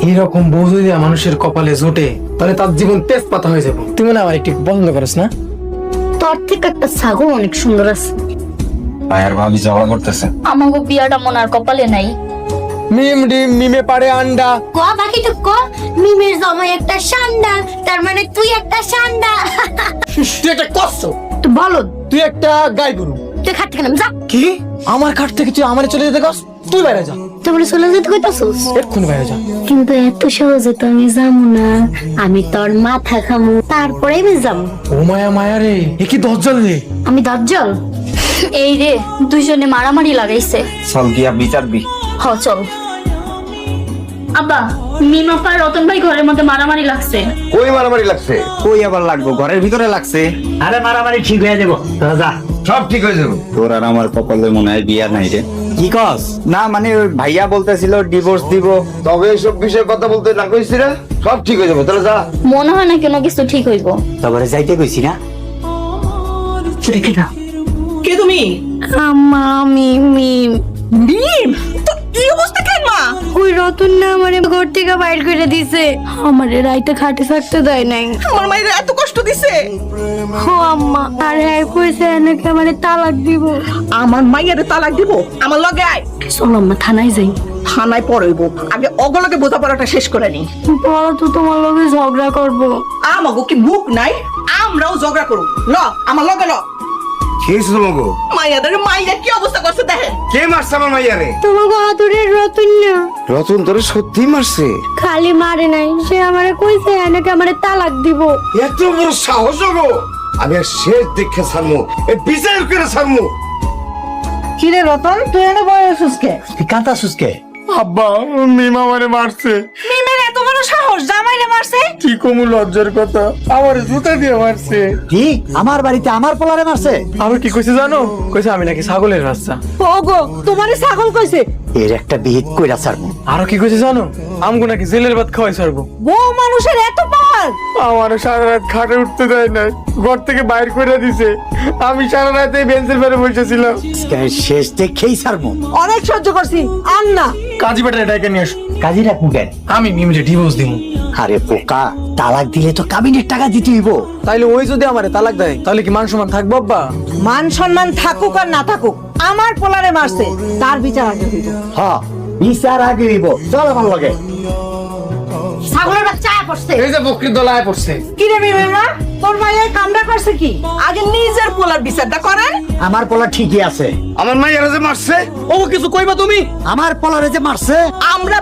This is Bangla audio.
এরকম বউ যদি মানুষের কপালে জোটে তাহলে তার জীবন তেজপাতা হয়ে যাবে। তুই মনে হয় আমার একটু পছন্দ করিস না? তোর থেকে একটা ছাগল অনেক সুন্দর আছে। ভাইয়ার ভাবি ঝগড়া করতেছে। আমাগো বিয়াটা মন আর কপালে নাই। মিম ডিম মিমে পারে আন্ডা। ক বাকি তো ক, মিমের জামাই একটা সান্ডা, তার মানে তুই একটা সান্ডা। তুই একটা কষ্ট, তুই বলো, তুই একটা গাই গরু। তুই খাট থেকে নাম যা। কি আমার খাট থেকে তুই আমারে চলে যেতে কস? তুই বাইরে যা, তোমরা চলে যেতে কইতাছস, এক্ষুনি বাইরে যা। কিন্তু এত সহজে তো আমি যাবো না। আমি তোর মাথা খামু, তারপরে আমি যাবো। ও মায়া মায়া রে, এ কি দজ্জাল রে। আমি দজ্জাল? এই রে দুইজনে মারামারি লাগাইছে। চল গিয়া বিচারবি। হ চল। আব্বা, মিমাপা রতন ভাই ঘরের মধ্যে মারামারি লাগছে। কই মারামারি লাগছে? কই আবার লাগবো, ঘরের ভিতরে লাগছে। আরে মারামারি ঠিক হয়ে যাবো, যা। সব ঠিক হয়ে যাবে। তোর আর আমার কপালে মনে হয় বিয়া নাই রে। কি কস? না মানে ওই ভাইয়া বলতেছিল ডিভোর্স দিব। তবে এইসব বিষয়ে কথা বলতে না কইছি রে, সব ঠিক হয়ে যাবে। তাহলে যা। মনে হয় না কোনো কিছু ঠিক হইব। তারপরে যাইতে কইছি না। কে তুমি? আম্মা আমি মিম। মিম, তো কি অবস্থা কেন মা? ওই রতন না আমারে ঘর থেকে বাইর করে দিছে, আমারে রাইতে খাটে থাকতে দেয় নাই। আমার মায়ের এত কষ্ট দিছে। ও আম্মা, আর হ্যাঁ কইছে এনেকে আমারে তালাক দিব। আমার মাইয়ারে তালাক দিব? আমার লগে আয়। চল আম্মা থানায় যাই। থানায় পড়াইব, আগে অগলকে বোঝাপড়াটা শেষ করে নি। বড় তো তোমার লগে ঝগড়া করবো। আমাগো কি মুখ নাই? আমরাও ঝগড়া করব। ল আমার লগে ল। কি হয়েছে তোমাকে? মাইয়াদের মাইয়া কি অবস্থা করছে দেখেন। কে মারছে আমার মাইয়ারে? তোমাকে আদরের রতন না, রতন তোরে সত্যি মারছে? খালি মারে নাই, সে আমারে কইছে এনেকে আমারে তালাক দিব। এত বড় সাহস গো! আমি আর শেষ দেখে ছাড়মু, এই বিচার করে ছাড়মু। কিরে রতন, তুই এনে বয়ে আছিস কে? তুই কাঁদা সুসকে? আব্বা মিম আমারে মারছে। মিমের এত বড় সাহস, জামাইরে মারছে? কি কমু লজ্জার কথা, আমার জুতা দিয়ে মারছে। কি আমার বাড়িতে আমার পোলারে মারছে? আবার কি কইছে জানো? কইছে আমি নাকি ছাগলের বাচ্চা। ওগো, তোমারে ছাগল কইছে? এর একটা বিহিত কইরা ছাড়বো। আরো কি কইছে জানো? আমগো নাকি জেলের ভাত খাওয়াই ছাড়বো। বউ মানুষের এত পাওয়ার? আমার সারা রাত খাটে উঠতে দেয় নাই, ঘর থেকে বাইর করে দিছে। আমি সারা রাতে বেঞ্চের পরে বসেছিলাম। আজকে শেষ দেখেই ছাড়বো। অনেক সহ্য করছি, আর না। কাজী বেটারে ডাইকে নিয়ে আসো। কাজী রাখবো কেন? আমি মিমরে ডিভোর্স দিব। আরে পোকা, তালাক দিলে তো কাবিনের টাকা দিতে হইব। তাইলে ওই যদি আমারে তালাক দেয় তাহলে কি মান সম্মান থাকবো আব্বা? মান সম্মান থাকুক আর না থাকুক, আমার পোলারে মারছে, তার বিচার আগে হইব। হ, বিচার আগে হইব। চল আমার লগে। ছাগলের বাচ্চা আয়া পড়ছে। এই যে বকরির দলায় পড়ছে। কিরে মিমের মা, তোর মাইয়া কামড়া করছে কি? আগে নিজের পোলার বিচারটা করেন। আমার পোলা ঠিকই আছে। আমার মাইয়ারে যে মারছে, ও কিছু কইবা তুমি? আমার পোলারে যে মারছে, আমরা